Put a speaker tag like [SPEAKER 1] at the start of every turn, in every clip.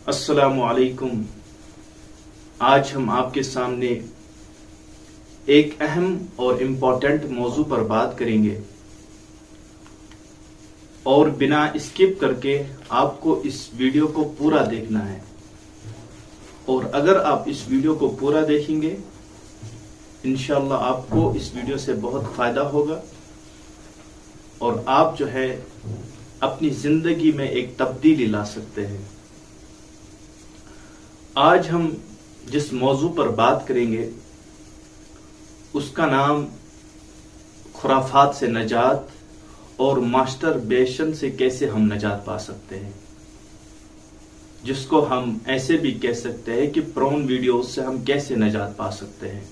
[SPEAKER 1] अस्सलामु अलैकुम। आज हम आपके सामने एक अहम और इम्पोर्टेंट मौजू पर बात करेंगे और बिना स्किप करके आपको इस वीडियो को पूरा देखना है। और अगर आप इस वीडियो को पूरा देखेंगे इंशाअल्लाह आपको इस वीडियो से बहुत फायदा होगा और आप जो है अपनी जिंदगी में एक तब्दीली ला सकते हैं। आज हम जिस मौजू पर बात करेंगे उसका नाम खुराफात से नजात और मास्टरबेशन से कैसे हम नजात पा सकते हैं, जिसको हम ऐसे भी कह सकते हैं कि प्रोन वीडियोस से हम कैसे नजात पा सकते हैं।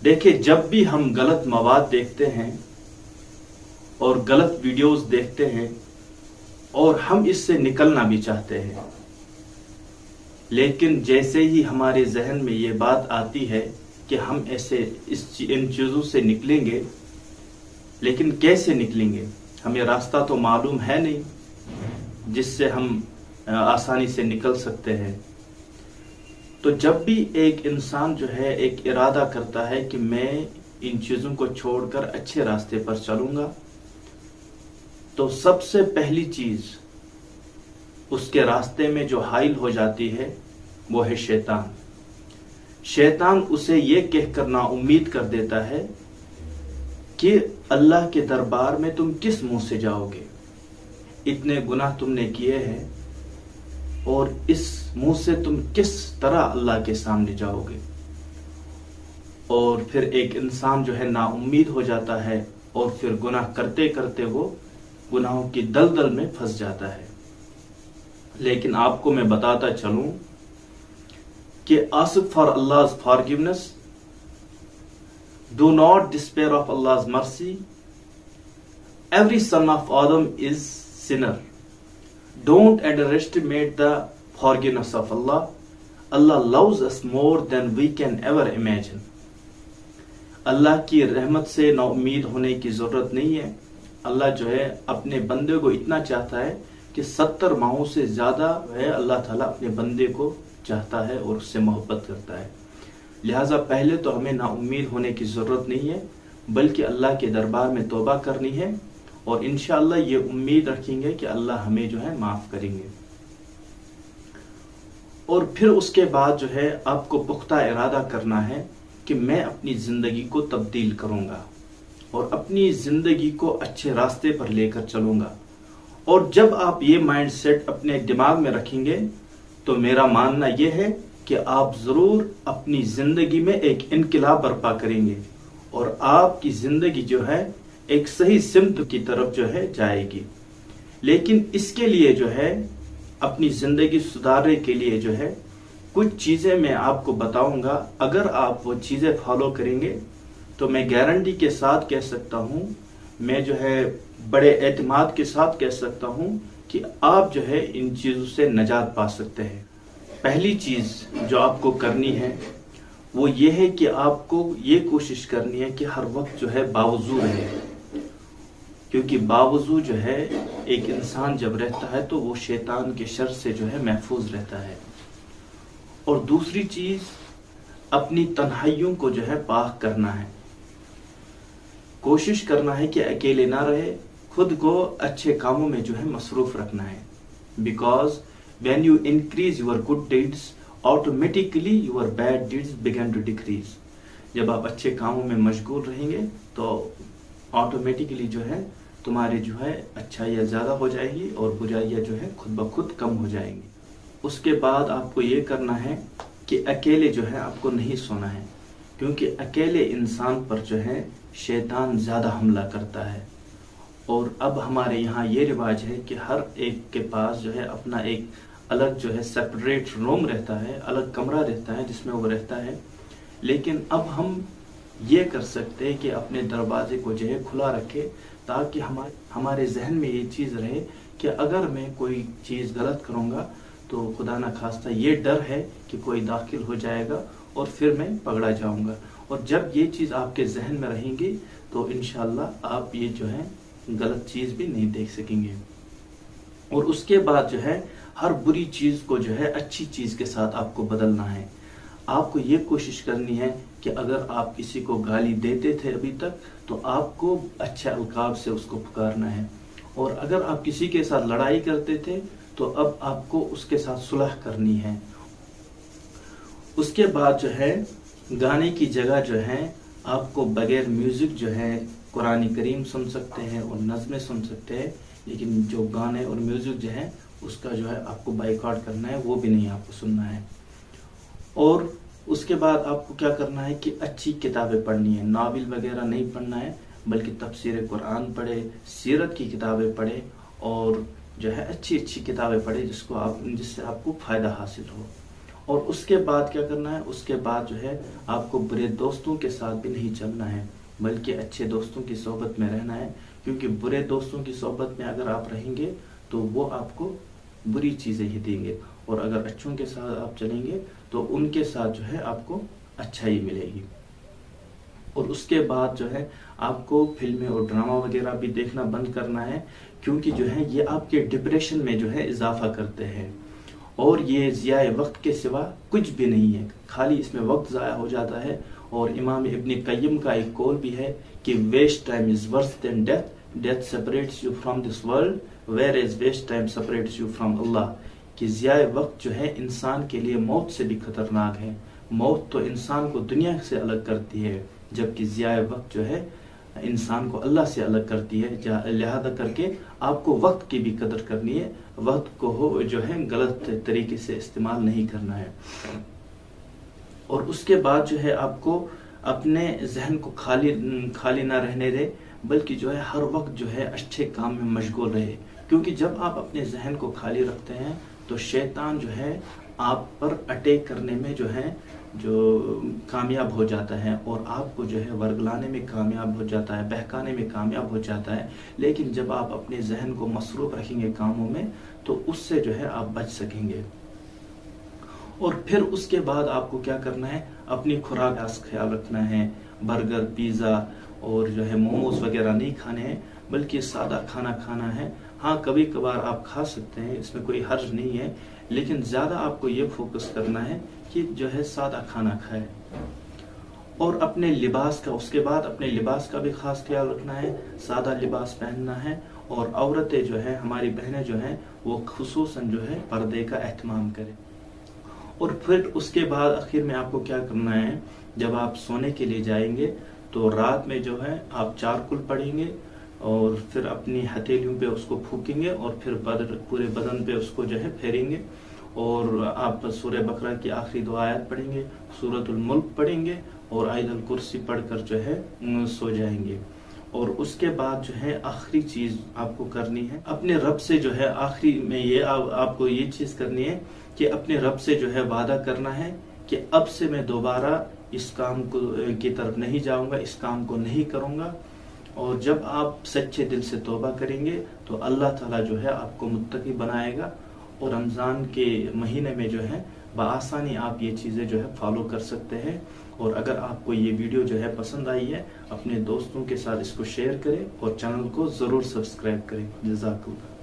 [SPEAKER 1] देखिए, जब भी हम गलत मवाद देखते हैं और गलत वीडियोस देखते हैं और हम इससे निकलना भी चाहते हैं, लेकिन जैसे ही हमारे जहन में ये बात आती है कि हम ऐसे इन चीज़ों से निकलेंगे, लेकिन कैसे निकलेंगे, हमें रास्ता तो मालूम है नहीं जिससे हम आसानी से निकल सकते हैं। तो जब भी एक इंसान जो है एक इरादा करता है कि मैं इन चीज़ों को छोड़कर अच्छे रास्ते पर चलूँगा, तो सबसे पहली चीज़ उसके रास्ते में जो हाइल हो जाती है वो है शैतान। शैतान उसे ये कहकर ना उम्मीद कर देता है कि अल्लाह के दरबार में तुम किस मुंह से जाओगे, इतने गुनाह तुमने किए हैं और इस मुंह से तुम किस तरह अल्लाह के सामने जाओगे। और फिर एक इंसान जो है ना उम्मीद हो जाता है और फिर गुनाह करते करते वो गुनाहों की दलदल में फंस जाता है। लेकिन आपको मैं बताता चलूं कि ask for Allah's forgiveness, do not despair of Allah's mercy. Every son of Adam is sinner. Don't underestimate the forgiveness of Allah. Allah loves us more than we can ever imagine. अल्लाह की रहमत से ना उम्मीद होने की जरूरत नहीं है। अल्लाह जो है अपने बंदे को इतना चाहता है कि 70 माहों से ज्यादा है अल्लाह ताला अपने बंदे को चाहता है और उससे मोहब्बत करता है। लिहाजा पहले तो हमें ना उम्मीद होने की जरूरत नहीं है, बल्कि अल्लाह के दरबार में तौबा करनी है और इंशाअल्लाह ये उम्मीद रखेंगे कि अल्लाह हमें जो है माफ करेंगे। और फिर उसके बाद जो है आपको पुख्ता इरादा करना है कि मैं अपनी जिंदगी को तब्दील करूंगा और अपनी जिंदगी को अच्छे रास्ते पर लेकर चलूंगा। और जब आप ये माइंड सेट अपने दिमाग में रखेंगे तो मेरा मानना यह है कि आप जरूर अपनी जिंदगी में एक इनकलाब बर्पा करेंगे और आपकी जिंदगी जो है एक सही सिमत की तरफ जो है जाएगी। लेकिन इसके लिए जो है अपनी जिंदगी सुधारने के लिए जो है कुछ चीजें मैं आपको बताऊंगा। अगर आप वो चीजें फॉलो करेंगे तो मैं गारंटी के साथ कह सकता हूं, मैं जो है बड़े एतमाद के साथ कह सकता हूं कि आप जो है इन चीजों से नजात पा सकते हैं। पहली चीज जो आपको करनी है वो ये है कि आपको ये कोशिश करनी है कि हर वक्त जो है बावजू रहे, क्योंकि बावजू जो है एक इंसान जब रहता है तो वो शैतान के शर से जो है महफूज रहता है। और दूसरी चीज अपनी तन्हाइयों को जो है पाक करना है, कोशिश करना है कि अकेले ना रहे, खुद को अच्छे कामों में जो है मसरूफ रखना है। Because when you increase your good deeds automatically your bad deeds begin to decrease. जब आप अच्छे कामों में मशगूल रहेंगे तो ऑटोमेटिकली जो है तुम्हारी जो है अच्छाइयाँ ज्यादा हो जाएगी और बुराइयाँ जो है खुद ब खुद कम हो जाएंगी। उसके बाद आपको ये करना है कि अकेले जो है आपको नहीं सोना है, क्योंकि अकेले इंसान पर जो है शैतान ज्यादा हमला करता है। और अब हमारे यहाँ ये रिवाज है कि हर एक के पास जो है अपना एक अलग जो है सेपरेट रूम रहता है, अलग कमरा रहता है जिसमें वो रहता है। लेकिन अब हम ये कर सकते हैं कि अपने दरवाजे को जो है खुला रखे, ताकि हमारे जहन में ये चीज़ रहे कि अगर मैं कोई चीज़ गलत करूँगा तो खुदा ना खास्ता ये डर है कि कोई दाखिल हो जाएगा और फिर मैं पकड़ा जाऊँगा। और जब ये चीज़ आपके जहन में रहेंगी तो इंशाल्लाह आप ये जो है गलत चीज़ भी नहीं देख सकेंगे। और उसके बाद जो है ہر بری چیز کو جو ہے اچھی چیز کے ساتھ آپ کو بدلنا ہے. آپ کو یہ کوشش کرنی ہے کہ اگر آپ کسی کو گالی دیتے تھے ابھی تک تو آپ کو اچھے القاب سے اس کو پکارنا ہے، اور اگر آپ کسی کے ساتھ لڑائی کرتے تھے تو اب آپ کو اس کے ساتھ صلح کرنی ہے. اس کے بعد جو ہے گانے کی جگہ جو ہے آپ کو بغیر میوزک جو ہے قرآن کریم سن سکتے ہیں اور نظمیں سن سکتے ہیں، لیکن جو گانے اور میوزک جو ہے اس کا جو ہے آپ کو بائیکاٹ کرنا ہے، وہ بھی نہیں آپ کو سننا ہے. اور اس کے بعد آپ کو کیا کرنا ہے کہ اچھی کتابیں پڑھنی ہے، ناول وغیرہ نہیں پڑھنا ہے، بلکہ تفسیر قرآن پڑھے، سیرت کی کتابیں پڑھے، اور جو ہے اچھی اچھی کتابیں پڑھے جس سے آپ کو فائدہ حاصل ہو. اور اس کے بعد کیا کرنا ہے، اس کے بعد جو ہے آپ کو برے دوستوں کے ساتھ بھی نہیں چلنا ہے، بلکہ اچھے دوستوں کی صحبت میں رہنا ہے، کیونکہ برے دوستوں کی صحبت میں اگر آپ رہیں گے تو وہ آپ کو بری چیزیں ہی دیں گے، اور اگر اچھوں کے ساتھ آپ چلیں گے تو ان کے ساتھ جو ہے آپ کو اچھائی ملے گی. اور اس کے بعد جو ہے آپ کو فلمیں اور ڈرامہ وغیرہ بھی دیکھنا بند کرنا ہے، کیونکہ جو ہے یہ آپ کے ڈپریشن میں جو ہے اضافہ کرتے ہیں، اور یہ ضیاء وقت کے سوا کچھ بھی نہیں ہے، خالی اس میں وقت ضائع ہو جاتا ہے. اور امام ابن قیم کا ایک قول بھی ہے کہ waste time is worse than death, death separates you from this world whereas waste time separates you from Allah. کہ ضیاء وقت جو ہے انسان کے لیے موت سے بھی خطرناک ہے. موت تو انسان کو دنیا سے الگ کرتی ہے، جبکہ ضیاء وقت جو ہے انسان کو اللہ سے الگ کرتی ہے. لہذا کر کے آپ کو وقت کی بھی قدر کرنی ہے، وقت کو جو ہے غلط طریقے سے استعمال نہیں کرنا ہے. اور اس کے بعد جو ہے آپ کو اپنے ذہن کو خالی نہ رہنے دے، بلکہ جو ہے ہر وقت جو ہے اچھے کام میں مشغول رہے، کیونکہ جب آپ اپنے ذہن کو خالی رکھتے ہیں تو شیطان جو ہے آپ پر اٹیک کرنے میں جو ہے جو کامیاب ہو جاتا ہے، اور آپ کو جو ہے ورگلانے میں کامیاب ہو جاتا ہے، بہکانے میں کامیاب ہو جاتا ہے. لیکن جب آپ اپنے ذہن کو مصروف رکھیں گے کاموں میں تو اس سے جو ہے آپ بچ سکیں گے. اور پھر اس کے بعد آپ کو کیا کرنا ہے، اپنی خوراک کا خیال رکھنا ہے. برگر، پیزا اور جو ہے موموز وغیرہ نہیں کھانے ہیں، بلکہ سادہ کھانا کھانا ہے. ہاں کبھی کبھار آپ کھا سکتے ہیں، اس میں کوئی حرج نہیں ہے، لیکن زیادہ آپ کو یہ فوکس کرنا ہے کہ جو ہے سادہ کھانا کھائے. اور اپنے لباس کا، اس کے بعد اپنے لباس کا بھی خاص خیال رکھنا ہے، سادہ لباس پہننا ہے. اور عورتیں جو ہے، ہماری بہنیں جو ہیں، وہ خصوصاً جو ہے پردے کا اہتمام کریں. اور پھر اس کے بعد آخر میں آپ کو کیا کرنا ہے، جب آپ سونے کے لیے جائیں گے تو رات میں جو ہے آپ چارکل پڑھیں گے، اور پھر اپنی ہتھیلیوں پہ اس کو پھونکیں گے، اور پھر پورے بدن پہ اس کو جو ہے پھیریں گے. اور آپ سورہ بقرہ کی آخری 2 آیات پڑھیں گے، سورۃ الملک پڑھیں گے، اور آیت الکرسی پڑھ کر جو ہے سو جائیں گے. اور اس کے بعد جو ہے آخری چیز آپ کو کرنی ہے، اپنے رب سے جو ہے آخری میں یہ آپ کو یہ چیز کرنی ہے کہ اپنے رب سے جو ہے وعدہ کرنا ہے کہ اب سے میں دوبارہ اس کام کی طرف نہیں جاؤں گا، اس کام کو نہیں کروں گا. اور جب آپ سچے دل سے توبہ کریں گے تو اللہ تعالیٰ جو ہے آپ کو متقی بنائے گا، اور رمضان کے مہینے میں جو ہے بآسانی آپ یہ چیزیں جو ہے فالو کر سکتے ہیں. اور اگر آپ کو یہ ویڈیو جو ہے پسند آئی ہے، اپنے دوستوں کے ساتھ اس کو شیئر کریں، اور چینل کو ضرور سبسکرائب کریں. جزاک اللہ.